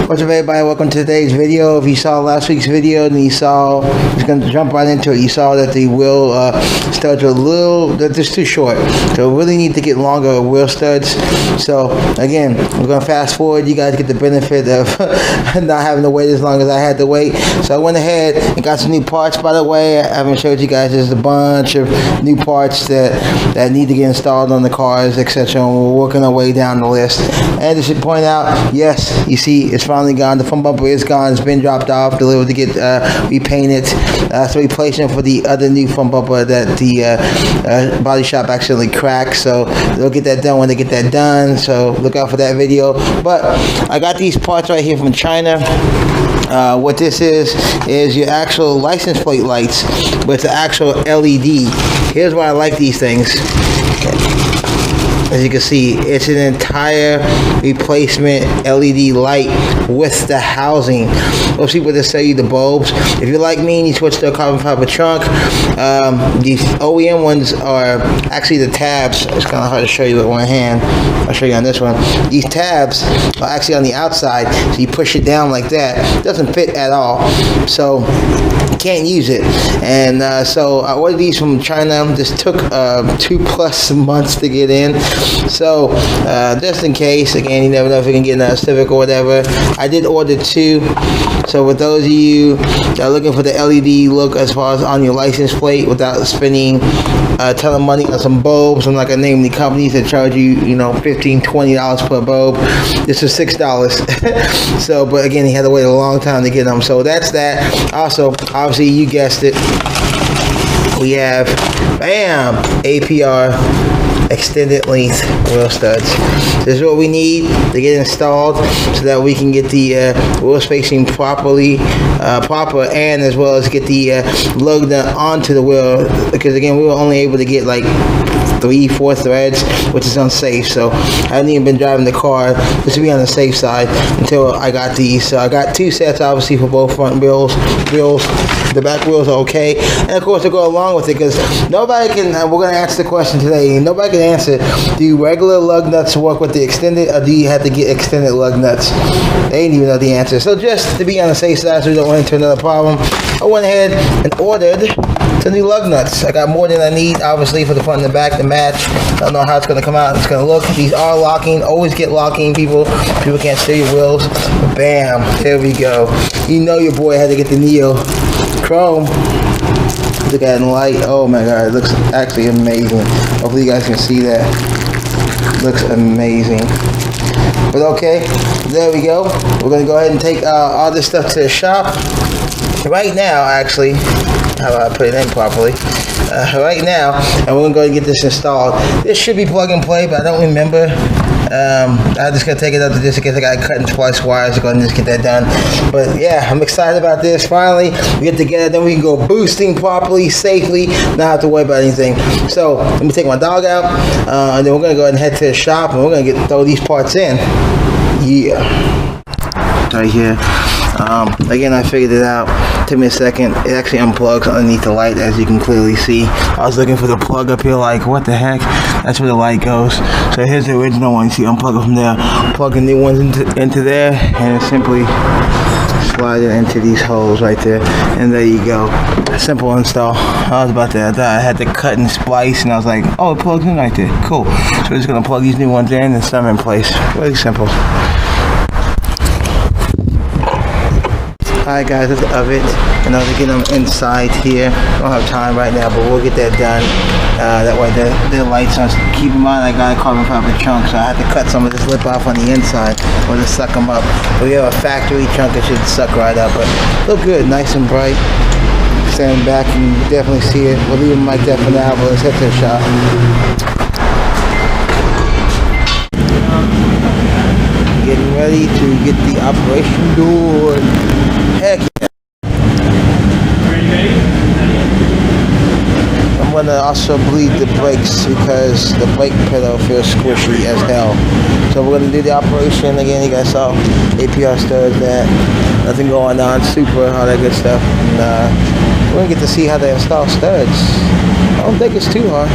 What's up, everybody? Welcome to today's video. If you saw last week's video, then you saw, just going to jump right into it, you saw that the wheel studs are they're just too short. So we really need to get longer wheel studs. So again, we're going to fast forward. You guys get the benefit of not having to wait as long as I had to wait. So I went ahead and got some new parts, by the way. I haven't showed you guys. There's a bunch of new parts that need to get installed on the cars, etc. And we're working our way down the list. And I should point out, yes, you see, it's finally gone. The front bumper is gone. It's been dropped off, delivered to get repainted. It's a replacement for the other new front bumper that the body shop accidentally cracked. So they'll get that done when they get that done. So look out for that video. But I got these parts right here from China. What this is your actual license plate lights, but it's the actual LED. Here's why I like these things. As you can see, it's an entire replacement LED light with the housing. Most people just sell you the bulbs. If you're like me and you switch to a carbon fiber trunk, these OEM ones are actually the tabs. It's kind of hard to show you with one hand. I'll show you on this one. These tabs are actually on the outside, so you push it down like that. It doesn't fit at all, so you can't use it. And so I ordered these from China. This took 2+ months to get in. So just in case, again, you never know if you can get a Civic or whatever. I did order 2. So with those of you that are looking for the LED look as far as on your license plate without spending a ton of money on some bulbs, I'm not gonna name the companies that charge you, $15, $20 per bulb. This is $6. So, but again, you had to wait a long time to get them. So that's that. Also, obviously, you guessed it, we have, bam, APR extended length wheel studs. This is what we need to get installed so that we can get the wheel spacing proper, and as well as get the lug nut onto the wheel, because again, we were only able to get like 3-4 threads, which is unsafe. So I haven't even been driving the car just to be on the safe side until I got these. So I got 2 sets, obviously, for both front wheels. The back wheels are okay, and of course to go along with it, because nobody can, we're going to answer the question today, nobody can answer, do regular lug nuts work with the extended, or do you have to get extended lug nuts? They didn't even know the answer. So just to be on the safe side so we don't run into another problem, I went ahead and ordered some new lug nuts. I got more than I need, obviously, for the front and the back to match. I don't know how it's going to come out. It's going to look. These are locking. Always get locking, people. People can't steal your wheels. Bam. There we go. You know your boy had to get the Neo Chrome. Look at the light. Oh my god, it looks actually amazing. Hopefully you guys can see that. Looks amazing. But okay, there we go. We're going to go ahead and take all this stuff to the shop. Right now, actually, how do I put it in properly? Right now, and we're going to go and get this installed. This should be plug and play, but I don't remember. I'm just going to take it up to this in case I got to cut and splice wires to go and just get that done. But yeah, I'm excited about this. Finally, we get together, then we can go boosting properly, safely, not have to worry about anything. So, let me take my dog out, and then we're going to go ahead and head to the shop, and we're going to throw these parts in. Yeah. Right here. Again, I figured it out. Took me a second. It actually unplugs underneath the light, as you can clearly see. I was looking for the plug up here, like, what the heck? That's where the light goes. So here's the original one. You see, unplug it from there. Plug the new ones into there, and simply slide it into these holes right there. And there you go. Simple install. I was about to, I thought I had to cut and splice, and I was like, oh, it plugs in right there. Cool. So we're just going to plug these new ones in and set them in place. Really simple. Alright guys, that's of it. And I'll get them inside here. I don't have time right now, but we'll get that done. That way the lights on. Keep in mind I got a carbon fiber chunk, so I have to cut some of this lip off on the inside or to suck them up. If we have a factory chunk, it should suck right up. But look good, nice and bright. Stand back and you definitely see it. We'll leave them like that for now, but let's head to the shop. Getting ready to get the operation done. Heck yeah. I'm going to also bleed the brakes because the brake pedal feels squishy as hell. So we're going to do the operation again. You guys saw APR studs, that nothing going on, super, all that good stuff. And we're going to get to see how they install studs. I don't think it's too hard.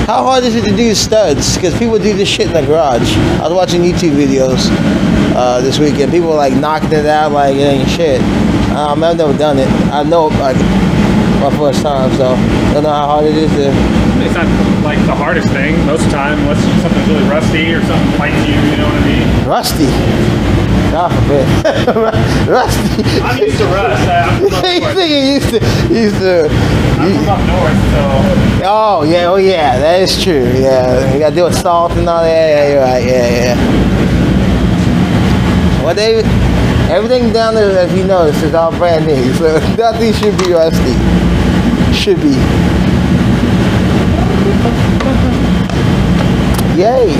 How hard is it to do studs? Because people do this shit in the garage. I was watching YouTube videos this weekend. People were like knocking it out like it ain't shit. I've never done it. I know like my first time, so I don't know how hard it is to. It's not like the hardest thing most of the time, unless something's really rusty or something bites you. You know what I mean? Rusty. God forbid. Rusty. I'm used to rust. I'm from up north. used to. I'm from up north, so. Oh yeah, that is true. Yeah, you gotta deal with salt and all that. Yeah, you're right. Yeah. Well, David, everything down there, as you notice, is all brand new, so nothing should be rusty. Should be. Yay.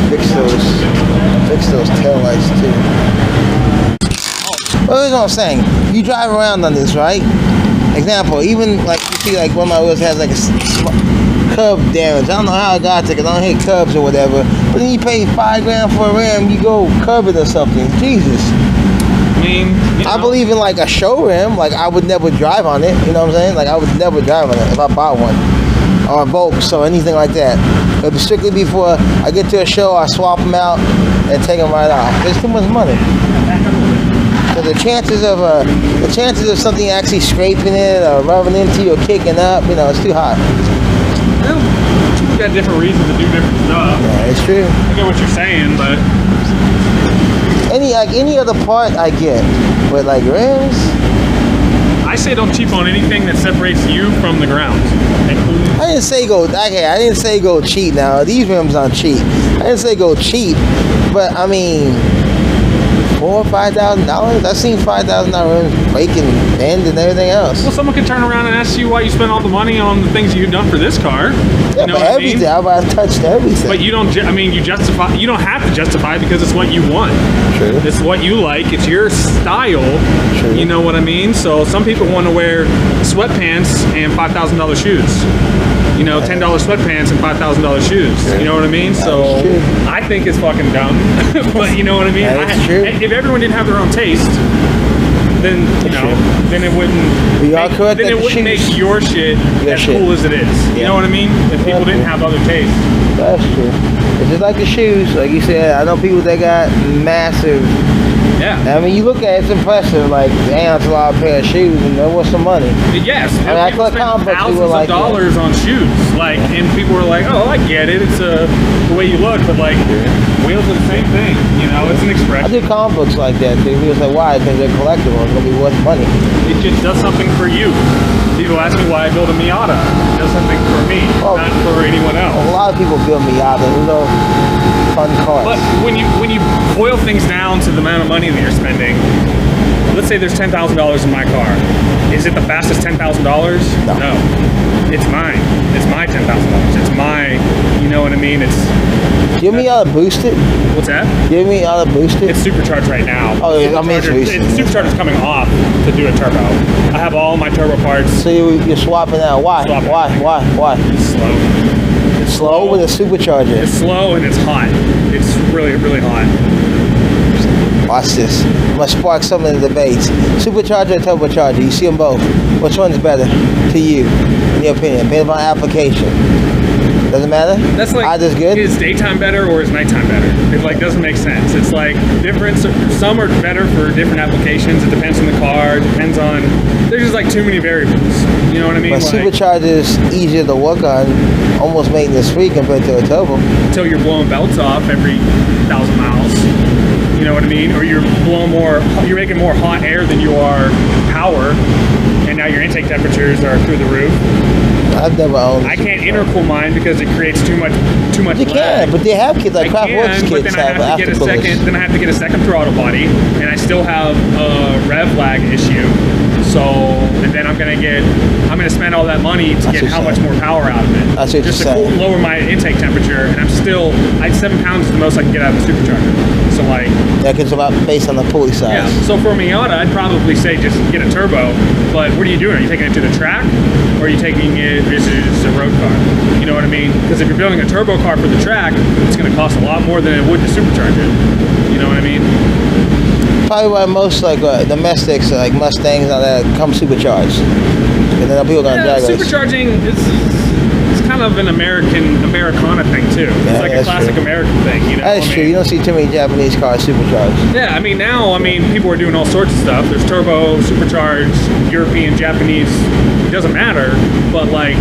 Fix those taillights too. Well, here's what I'm saying. You drive around on this, right? Example, even like you see, like one of my wheels has like a curb damage. I don't know how I got it, 'cause I don't hit curbs or whatever. But then you pay $5,000 for a rim, you go curb it or something. Jesus. I mean, I believe in like a show rim. Like I would never drive on it. You know what I'm saying? Like I would never drive on it if I bought one. Or Volks or anything like that. But strictly before I get to a show, I swap them out and take them right off. It's too much money. So the chances of something actually scraping it or rubbing into you or kicking up, you know, it's too high. Well, people got different reasons to do different stuff. Yeah, it's true. I get what you're saying, but any other part I get, but like rims. I say don't cheap on anything that separates you from the ground. I didn't say go. Okay, I didn't say go cheap. Now these rims aren't cheap. I didn't say go cheap, but I mean, $4,000 or $5,000. I've seen $5,000 rims break and bend and everything else. Well, someone can turn around and ask you why you spent all the money on the things you've done for this car. Yeah, you know but what everything. I mean? I've touched everything. But you don't. I mean, you justify. You don't have to justify because it's what you want. True. It's what you like. It's your style. True. You know what I mean? So some people want to wear sweatpants and $5,000 shoes. You know, $10 sweatpants and $5,000 shoes. True. You know what I mean? So true. I think it's fucking dumb. But you know what I mean? That's true. If everyone didn't have their own taste, then you know, then it wouldn't. You are correct. Then it wouldn't make your shit as cool as it is. You know what I mean? If people didn't have other tastes. That's true. It's just like the shoes, like you said. I know people that got massive. Yeah. I mean, you look at it, it's impressive. Like, damn, that's a lot of pair of shoes, and that was some money. Yes. I mean, I people collect spend comic books, thousands people of like dollars on shoes, like, and people were like, "Oh, I get it. It's the way you look," but like, wheels are the same thing. You know, it's an I expression. do comic books like that too. People say, why? Because they're collectible. It's gonna be worth money. It just does something for you. People ask me why I build a Miata. It does something for me, not for anyone else. A lot of people build Miata. Those are fun cars. But when you boil things down to the amount of money that you're spending, let's say there's $10,000 in my car. Is it the fastest $10,000? No. It's mine. It's my $10,000. It's my, you know what I mean? It's. Give me Miata boosted. What's that? Give me Miata boosted. It's supercharged right now. Oh, yeah, I mean it's recent. Supercharger's coming off to do a turbo. I have all my turbo parts. So you're swapping out. Why? Swapping. Why? It's slow. It's Slow with a supercharger. It's slow and it's hot. It's really, really hot. Watch this. I'm gonna spark some of the debates. Supercharger or turbocharger? You see them both. Which one's better to you, in your opinion, based on application? Doesn't matter? That's like, Either's good? is daytime better or is nighttime better? It like doesn't make sense. It's like different. Some are better for different applications. It depends on the car. It depends on. There's just like too many variables. You know what I mean? But like, supercharger is easier to work on, almost maintenance free compared to a turbo. until you're blowing belts off every 1,000 miles. You know what I mean? Or you're making more hot air than you are power, and now your intake temperatures are through the roof. I've never owned. I can't intercool mine because it creates too much You lag. can, but they have kids like Craftworks but kids then I have have to get a aftercoolers. second. Then I have to get a second throttle body, and I still have a rev lag issue. So, and then I'm gonna spend all that money to get how much more power out of it. That's what just you're to saying. lower my intake temperature, and I'm still 7 pounds is the most I can get out of a supercharger. So like, Yeah, because about based on the pulley size. yeah. So for a Miata, I'd probably say just get a turbo. But what are you doing? Are you taking it to the track, or are you taking it as a road car? You know what I mean? Because if you're building a turbo car for the track, it's going to cost a lot more than it would to supercharge it. You know what I mean? Probably why most like domestics, like Mustangs, and all that come supercharged. And then people gonna drag us. Supercharging is kind of an Americana thing too. It's like a classic American thing, you know. That's true. You don't see too many Japanese cars supercharged. Yeah, I mean now, people are doing all sorts of stuff. There's turbo, supercharged, European, Japanese. It doesn't matter, but like,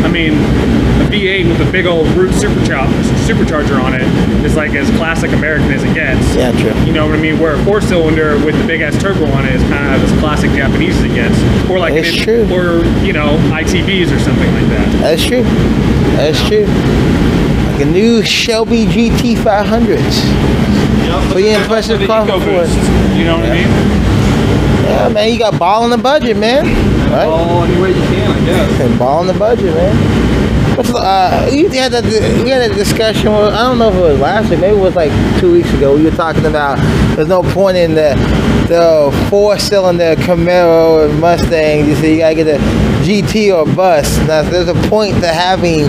I mean, a V8 with a big old root supercharger on it is like as classic American as it gets. Yeah, true. You know what I mean? Where a 4-cylinder with the big ass turbo on it is kind of as classic Japanese as it gets. Or like true. Or you know, ITBs or something like that. That's true. That's true. Like a new Shelby GT 500s. Pretty impressive car for it. You know what I mean? Yeah, man, you got ball on the budget, man. Right? Ball any way you can, I guess. And ball on the budget, man. We had that discussion. I don't know if it was last week. Maybe it was like 2 weeks ago. We were talking about there's no point in the 4-cylinder Camaro and Mustang. You see, you gotta get a GT or bus. Now, there's a point to having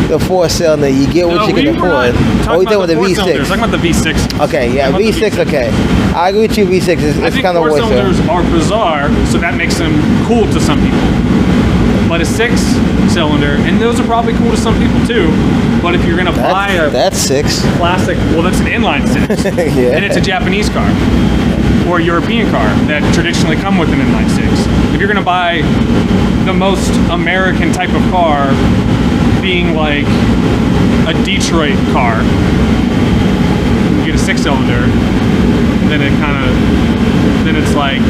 the 4-cylinder. You get what you can afford. Oh, we talking about the V6. Talking about the V6. Okay, yeah, V6. Okay, I agree with you. V6 is kind of worse. 4-cylinders are bizarre, so that makes them cool to some people. But a 6-cylinder, and those are probably cool to some people too. But if you're gonna buy that's 6 classic, well, that's an inline 6, yeah. and it's a Japanese car or a European car that traditionally come with an inline 6. If you're gonna buy the most American type of car, being like a Detroit car, you get a 6-cylinder, then it's like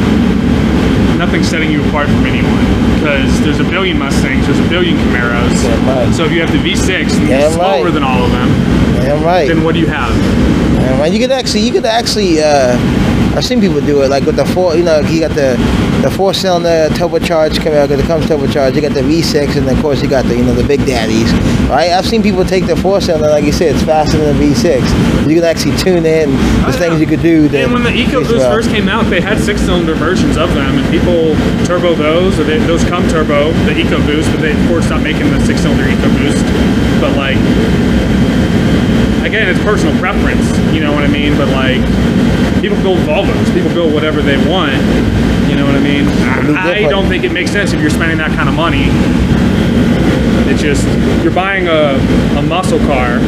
nothing's setting you apart from anyone, because there's a billion Mustangs, there's a billion Camaros. Right. So if you have the V6 and you're slower than all of them, then what do you have? Right. You could actually I've seen people do it, like with the 4, you know, you got the 4-cylinder turbocharged Camaro, because it comes turbocharged. You got the V6, and of course you got the, you know, the big daddies, right? I've seen people take the 4-cylinder, like you said, it's faster than the V6. You can actually tune in. There's things you could do. And when the EcoBoost first came out, they had 6-cylinder versions of them, and people turbo those, or those come turbo, the EcoBoost, but they of course stopped making the 6-cylinder EcoBoost. But like, again, it's personal preference, you know what I mean? But like, people build Volvos, people build whatever they want, you know what I mean? I don't think it makes sense if you're spending that kind of money. It's just, you're buying a muscle car.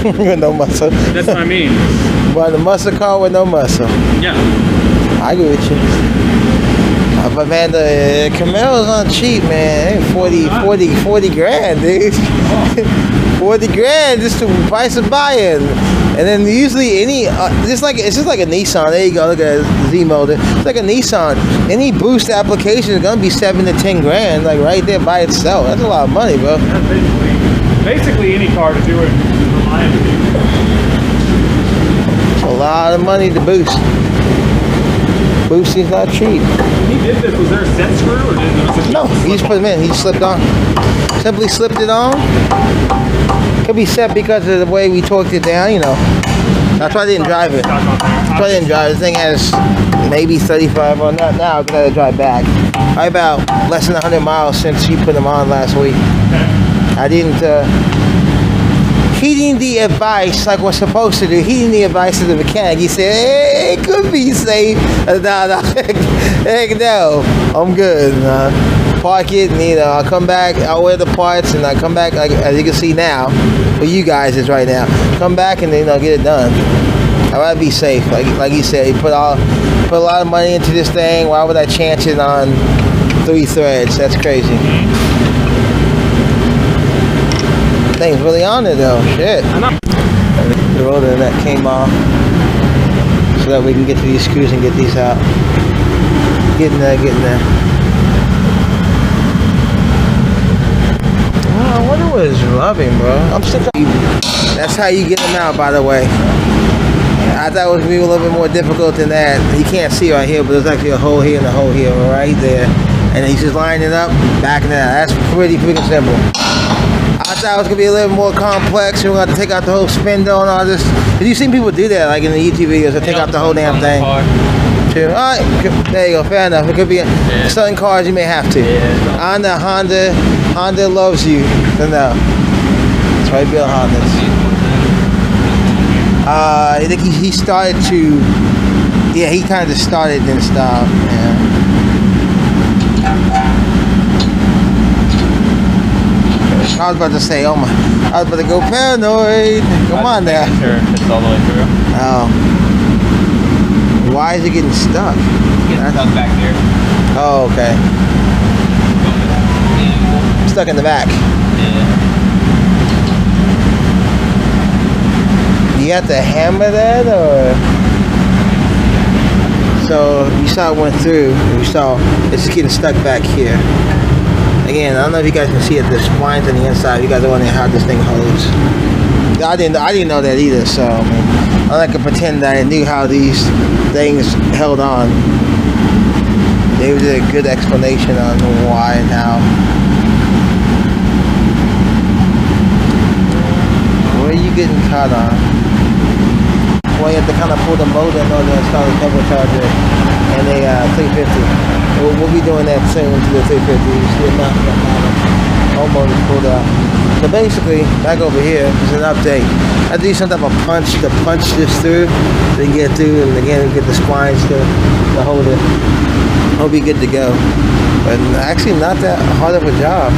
With no muscle. That's what I mean. Buying a muscle car with no muscle. Yeah. I agree with you. But man, the Camaro's not cheap, man. 40 grand, dude. 40 grand, just the price of buying. And then usually it's just like a Nissan. There you go, look at Z-Motor. It's like a Nissan. Any boost application is gonna be 7 to 10 grand, like right there by itself. That's a lot of money, bro. Yeah, basically any car to do it reliably. It's a lot of money to boost. Boosting's not cheap. When he did this, was there a set screw, or was it No, he just put them in. He just slipped on. Simply slipped it on. Could be set because of the way we torqued it down, you know. That's why I didn't drive it. That's why I didn't drive it. This thing has maybe 35, or not now, because I had to drive back. Probably about less than 100 miles since you put them on last week. I didn't, heeding the advice like we're supposed to do, heeding the advice of the mechanic, he said, hey, it could be safe. No, heck no, I'm good. Park it, and you know, I'll come back, I'll wear the parts, and I come back, like as you can see now, for you guys is right now, come back and, you know, get it done. I'd rather be safe, like you said, you put a lot of money into this thing. Why would I chance it on 3 threads? That's crazy. Thing's really on there though. Shit. The rotor that came off, so that we can get to these screws and get these out. Getting there. Oh, I wonder what it's rubbing, bro. I'm still. That's how you get them out, by the way. I thought it was gonna be a little bit more difficult than that. You can't see right here, but there's actually a hole here and a hole here, right there. And he's just lining it up, backing it out. That's pretty freaking simple. I thought it was gonna be a little more complex. We're gonna have to take out the whole spindle and all this. Have you seen people do that, like in the YouTube videos? They take out the whole damn thing. All right, there you go. Fair enough. It could be certain cars you may have to. On the Honda loves you. So no, that's why he built Hondas. I think he started to. Yeah, he kind of just started and stopped. Yeah. I was about to say, oh my, I was about to go paranoid. Come on now. Sure, it fits all the way through. Oh. Why is it getting stuck? Getting stuck back here. Oh, okay. Stuck in the back. Yeah. You have to hammer that, or? So you saw it went through. You saw it's just getting stuck back here. Again, I don't know if you guys can see it. The splines on the inside. You guys are wondering how this thing holds. I didn't know that either. So I mean, I'm not gonna pretend that I knew how these things held on. They did a good explanation on why and how. What are you getting caught on? Well, you have to kind of pull the motor in order to install the turbocharger and a 350. We'll be doing that soon to the 350. You see it now? All motors pulled out. So basically, back over here is an update. I do some type of punch to punch this through, then get through, and again get the splines to hold it. It'll be good to go. But actually, not that hard of a job.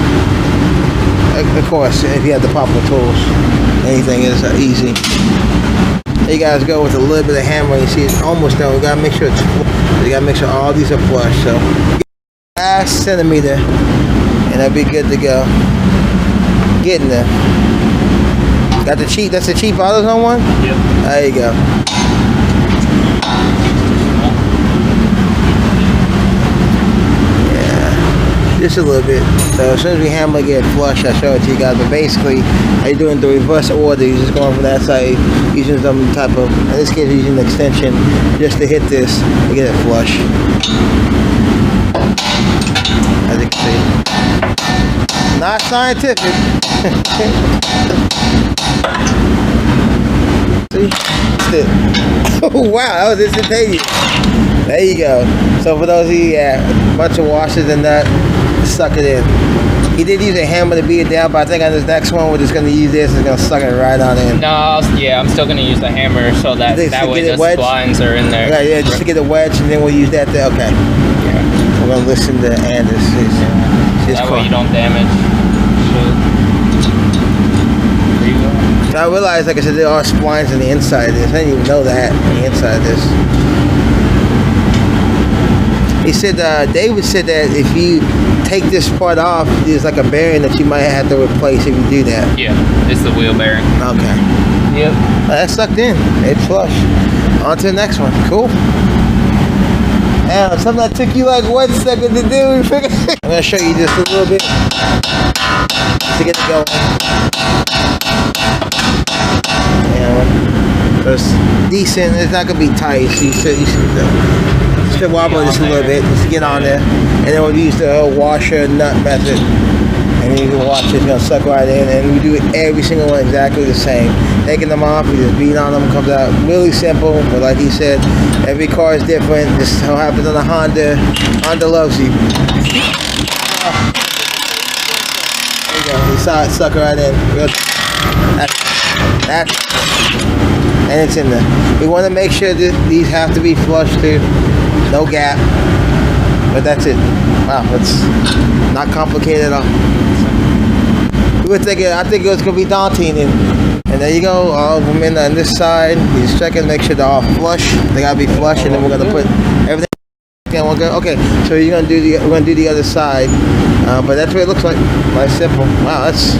Of course, if you have the proper tools, anything is easy. There you guys go with a little bit of hammer. You see it's almost done. We gotta make sure it's flush. You gotta make sure all these are flush. So last centimeter, and that'll be good to go. Getting there. Got the cheap. That's the cheap AutoZone one. Yep. There you go. Just a little bit. So as soon as we hammer get flush, I'll show it to you guys. But basically, how you doing the reverse order? You're just going from that side, using some type of, in this case, using an extension just to hit this to get it flush. As you can see, not scientific. See, that's it. Oh wow, that was instantaneous. There you go. So for those of you, a bunch of washers and that, suck it in. He did use a hammer to beat it down, but I think on this next one, we're just going to use this and going to suck it right on in. No, yeah, I'm still going to use the hammer so that way the splines are in there. Yeah, just to get a wedge, and then we'll use that there. Okay. Yeah. We're going to listen to Anders. That way you don't damage. There you go. So I realized, like I said, there are splines on the inside of this. I didn't even know that on the inside of this. He said, David said that if you take this part off, there's like a bearing that you might have to replace if you do that. Yeah, it's the wheel bearing. Okay. Yep. That's sucked in. It's flush. On to the next one. Cool. Now, something that took you like 1 second to do. I'm going to show you just a little bit to get it going. So it's decent. It's not going to be tight. So you should wobble just a little bit, just to get on there, and then we'll use the washer nut method, and then you can watch it's gonna suck right in, and we do it every single one exactly the same. Taking them off, we just beat on them, comes out really simple, but like he said, every car is different. This is how it happens on the Honda. Honda loves you. There you go, you saw it suck right in. And it's in there. We want to make sure that these have to be flush too. No gap, but that's it. Wow, that's not complicated at all. I think it was gonna be daunting, and there you go. All of them in on this side. You just check and make sure they're all flush. They gotta be flush, and then we're gonna put everything. Okay, so we're gonna do the other side, but that's what it looks like. Nice, simple. Wow, that's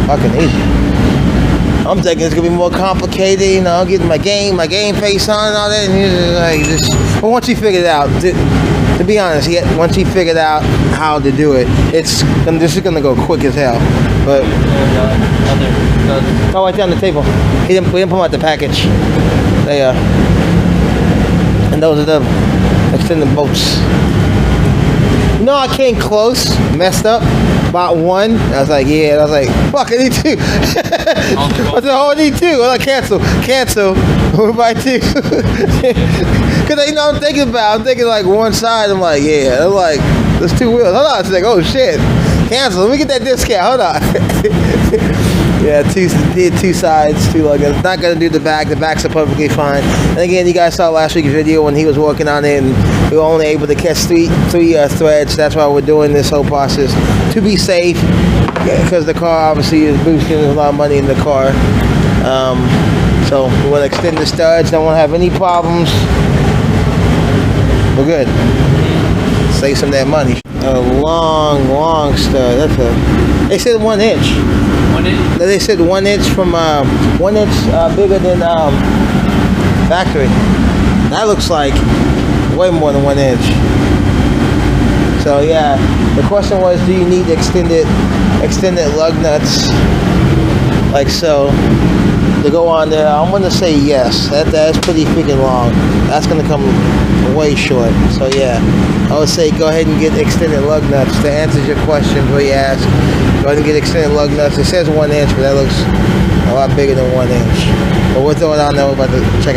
fucking easy. I'm thinking it's gonna be more complicated, you know, getting my game face on and all that, and but once he figured it out, to be honest, once he figured out how to do it, this is gonna go quick as hell. But oh, right there on the table. We didn't pull them out the package. They and those are the extended bolts. No, I came close, messed up, about one. I was like, yeah, and I was like, fuck, I need two. I said, oh, I need two. Well, I cancel. We'll buy two. Because, I'm thinking like one side. I'm like, yeah, I'm like, there's two wheels. Hold on, I was like, oh shit, cancel. Let me get that discount. Hold on. Yeah, two sides, two logos. Not gonna do the back. The backs are perfectly fine. And again, you guys saw last week's video when he was working on it, and we were only able to catch three threads. That's why we're doing this whole process to be safe. because the car obviously is boosting. There's a lot of money in the car. So we want to extend the studs. Don't want to have any problems. We're good. Save some of that money. A long stud. They said 1 inch. 1 inch? They said 1 inch from 1 inch bigger than factory. That looks like way more than 1 inch. So yeah, the question was, do you need extended lug nuts like so to go on there? I'm gonna say yes. That's pretty freaking long. That's gonna come way short. So yeah, I would say go ahead and get extended lug nuts. To answer your question where you ask, go ahead and get extended lug nuts. It says 1 inch, but that looks a lot bigger than 1 inch. But we'll throw it on there. We're about to check it